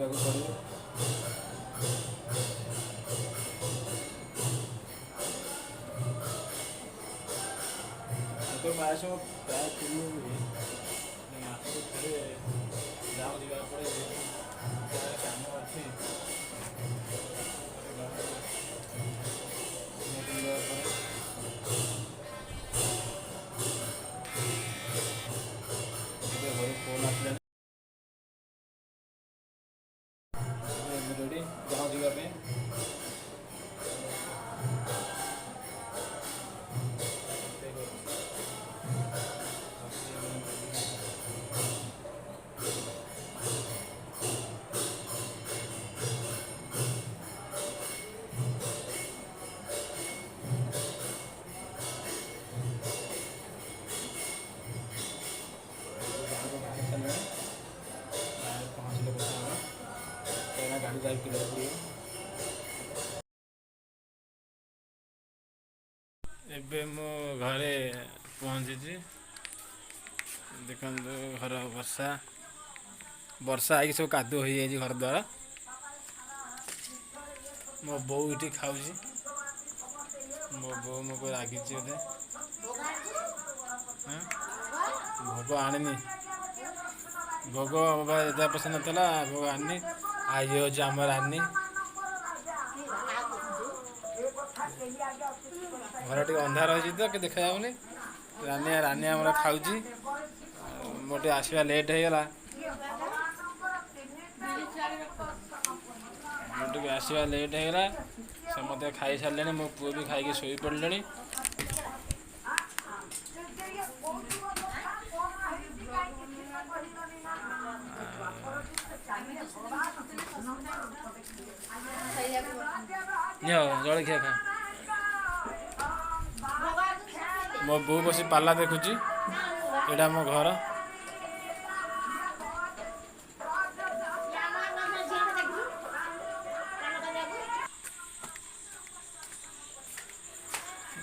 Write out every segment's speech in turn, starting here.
ଯିବାକୁ ପଡ଼ିବ। ତ ମାସ ପ୍ରାୟ 3 ମାସକୁ ଥରେ ଗାଁ ଯିବାକୁ ପଡ଼େ। କାମ ଅଛି ଘରୁ ଫୋନ୍ ଆସିଲାଣି ରେଡ଼ି ଗାଁ ଯିବା ପାଇଁ। ପହଞ୍ଚିଲେ କଥା ହେବା, କାହିଁକିନା ଗାଡ଼ି ଯାଇକି କିଣିବାକୁ ପଡ଼ିବ। ଏବେ ମୁଁ ଘରେ ପହଞ୍ଚିଛି। ଦେଖନ୍ତୁ ଘର ବର୍ଷା ହେଇକି ସବୁ କାଦୁଅ ହୋଇଯାଇଛି ଘର ଦ୍ୱାରା। ମୋ ବୋଉ ଏଠି ଖାଉଛି। ମୋ ବୋଉ ମୋ ଉପରେ ରାଗିଛି ବୋଧେ। ଭୋଗ ଆଣିନି, ଭୋଗ ଏତେ ପସନ୍ଦ ନଥିଲା, ଭୋଗ ଆଣିନି। ଆଉ ଇଏ ହେଉଛି ଆମ ରାନୀ। ଘର ଟିକେ ଅନ୍ଧାର ହେଇଛି ତ କିଛି ଦେଖାଯାଉନି। ରାନୀ ଆମର ଖାଉଛି। ମୋର ଟିକେ ଆସିବା ଲେଟ୍ ହେଇଗଲା। ସେ ମୋତେ ଖାଇସାରିଲେଣି। ମୋ ପୁଅ ବି ଖାଇକି ଶୋଇପଡ଼ିଲେଣି। ଜଳଖିଆ ଖା। ମୋ ବୋଉ ବସି ପାଲା ଦେଖୁଛି। ଏଇଟା ଆମ ଘର।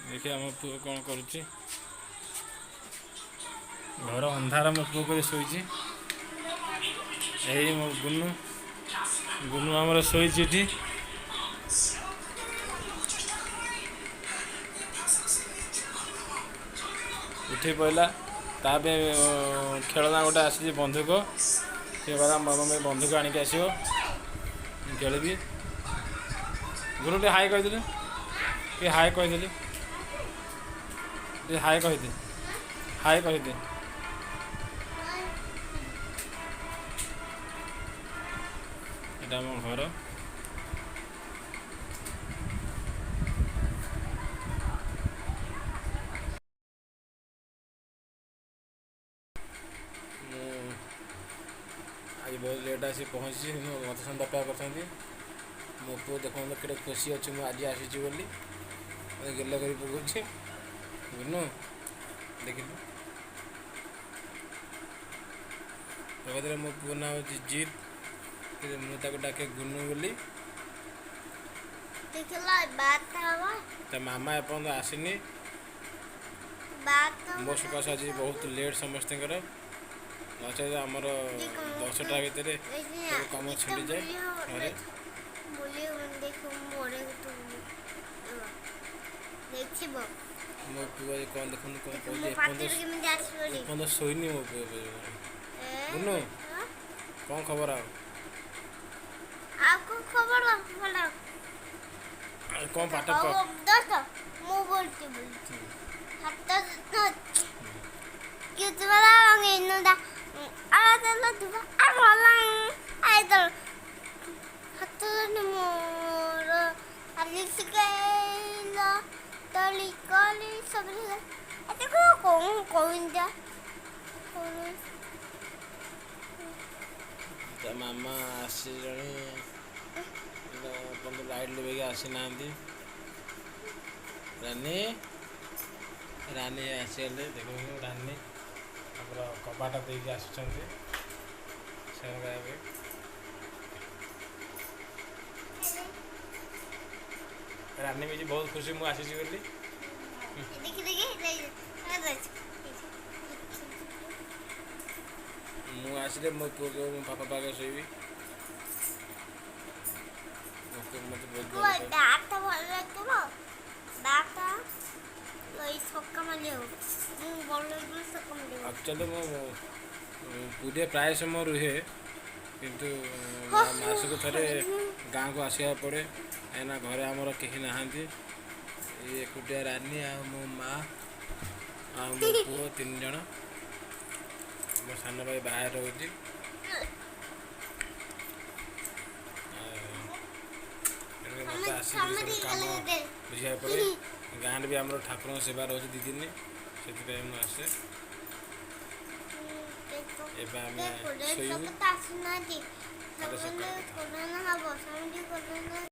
ଦେଖିବା ମୋ ପୁଅ କ'ଣ କରୁଛି। ଘର ଅନ୍ଧାର, ମୋ ପୁଅ କରି ଶୋଇଛି। ଏଇ ମୋ ଗୁନୁ ଆମର ଶୋଇଛି ଏଠି। ଉଠି ପଡ଼ିଲା। ତା ପାଇଁ ଖେଳନା ଗୋଟେ ଆସିଛି, ବନ୍ଧୁକ। ସେ କହିଲା ମାମା ପାଇଁ ବନ୍ଧୁକ ଆଣିକି ଆସିବ, ମୁଁ ଖେଳିବି। ଗୁନୁ ଟିକେ ହାଇ କହିଦେଲି, ଟିକେ ହାଇ କହିଦେ। ଏଇଟା ଆମ ଘର। ଆଜି ବହୁତ ଲେଟ୍ ଆସି ପହଞ୍ଚିଛି। ମୋତେ ସମସ୍ତେ ଅପେକ୍ଷା କରିଛନ୍ତି। ମୋ ପୁଅ ଦେଖନ୍ତୁ କେତେ ଖୁସି ଅଛି ମୁଁ ଆଜି ଆସିଛି ବୋଲି। ମୋତେ ଗେଲ କରି ପକଉଛି। ଗୁନୁ ଦେଖିଲୁ, ପ୍ରକୃତରେ ମୋ ପୁଅ ନାଁ ହେଉଛି ଜିତ୍। ମୁଁ ତାକୁ ଡାକେ ଗୁନୁ ବୋଲି। ତା ମାମା ଏପର୍ଯ୍ୟନ୍ତ ଆସିନି। ମୋ ସକାଶେ ଆଜି ବହୁତ ଲେଟ୍ ସମସ୍ତଙ୍କର। ନଚେତ ଆମର 10ଟା ଭିତରେ ସବୁ କାମ ଛିଡ଼ିଯାଏ ଘରେ। ମୋ ପୁଅ କ'ଣ ଦେଖନ୍ତୁ କ'ଣ କହୁଛି। ଏପର୍ଯ୍ୟନ୍ତ ଶୋଇନି ମୋ ପୁଅ। ଗୁନୁ କ'ଣ ଖବର? ଆଉ କ'ଣ ପାଠ ପଢ଼? ତା ମାମା ଆସିଲେଣି, ଏପର୍ଯ୍ୟନ୍ତ ଲାଇଟ୍ ଲିଭେଇକି ଆସିନାହାନ୍ତି। ରାନୀ ଆସିଗଲେ। ଦେଖନ୍ତୁ ରାନୀ ଆମର କବାଟ ଦେଇକି ଆସୁଛନ୍ତି। ରାନୀ ବି ବହୁତ ଖୁସି ମୁଁ ଆସିଛି ବୋଲି। ମୁଁ ଆସିଲେ ମୋ ପୁଅକୁ ମୋ ପାଖ ଶୋଇବି। ମୋତେ ବହୁତ ଭଲ ପୁଅ ଲାଗେ। ବ୍ୟାଗଟା ଭଲ ଲାଗିବ। ବ୍ୟାଗଟା ଏଇ ସକା ମାରିବ। ମୁଁ ଭଲ ଲାଗିବ ସକା ମାରିବ। ଆକ୍ଚୁଆଲି ମୁଁ ପୁରୀରେ ପ୍ରାୟ ସମୟ ରୁହେ, କିନ୍ତୁ ମାସକୁ ଥରେ ଗାଁକୁ ଆସିବାକୁ ପଡ଼େ, କାହିଁକିନା ଘରେ ଆମର କେହି ନାହାନ୍ତି। ଏଇ ଏକୁଟିଆ ରାନୀ ଆଉ ମୋ ମା ଆଉ ମୋ ପୁଅ 3 ଜଣ। ମୋ ସାନ ଭାଇ ବାହାରେ ରହୁଛି। ତେଣୁ ମୋତେ ଆସିକି ସବୁ କାମ ବୁଝିବାକୁ ପଡ଼େ। ଗାଁରେ ବି ଆମର ଠାକୁରଙ୍କ ସେବା ରହୁଛି 2 ଦିନ, ସେଥିପାଇଁ ମୁଁ ଆସେ। ଏବେ ଆମେ ଶୋଇବୁ, ଆସୁନାହାନ୍ତି କାଲି ସକାଳ କଥା। କୋରୋନା ହବ ସେମିତି କୋରୋନା